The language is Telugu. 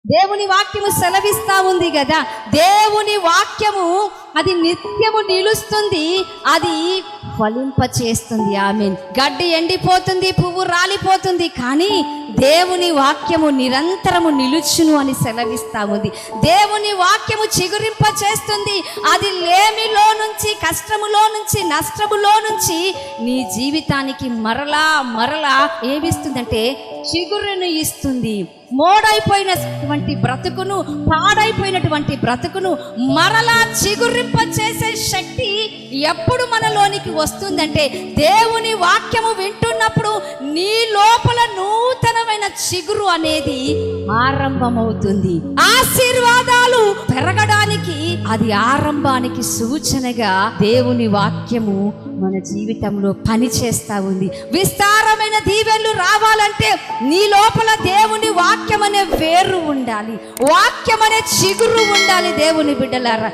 దేవుని వాక్యము సెలవిస్తా ఉంది కదా, దేవుని వాక్యము అది నిత్యము నిలుస్తుంది, అది ఫలింప చేస్తుంది. ఆమేన్. గడ్డి ఎండిపోతుంది, పువ్వు రాలిపోతుంది, కానీ దేవుని వాక్యము నిరంతరము నిలుచును అని సెలవిస్తా ఉంది. దేవుని వాక్యము చిగురింప చేస్తుంది. అది లేమిలో నుంచి, కష్టములో నుంచి, నష్టములో నుంచి నీ జీవితానికి మరలా మరలా ఏమిస్తుందంటే చిగురును ఇస్తుంది. మోడైపోయినటువంటి బ్రతుకును, పాడైపోయినటువంటి బ్రతుకును మరలా చిగురింప చేసే శక్తి ఎప్పుడు మనలోనికి వస్తుందంటే దేవుని వాక్యము వింటున్నప్పుడు నీ లోపల నూతనమైన చిగురు అనేది ఆరంభమవుతుంది. ఆశీర్వాదాలు పెరగడానికి అది ఆరంభానికి సూచనగా దేవుని వాక్యము మన జీవితంలో పని చేస్తా ఉంది. విస్తారమైన దీవెనలు రావాలంటే నీ లోపల దేవుని వాక్యం అనే వేరు ఉండాలి, వాక్యం అనే చిగురు ఉండాలి. దేవుని బిడ్డలారా,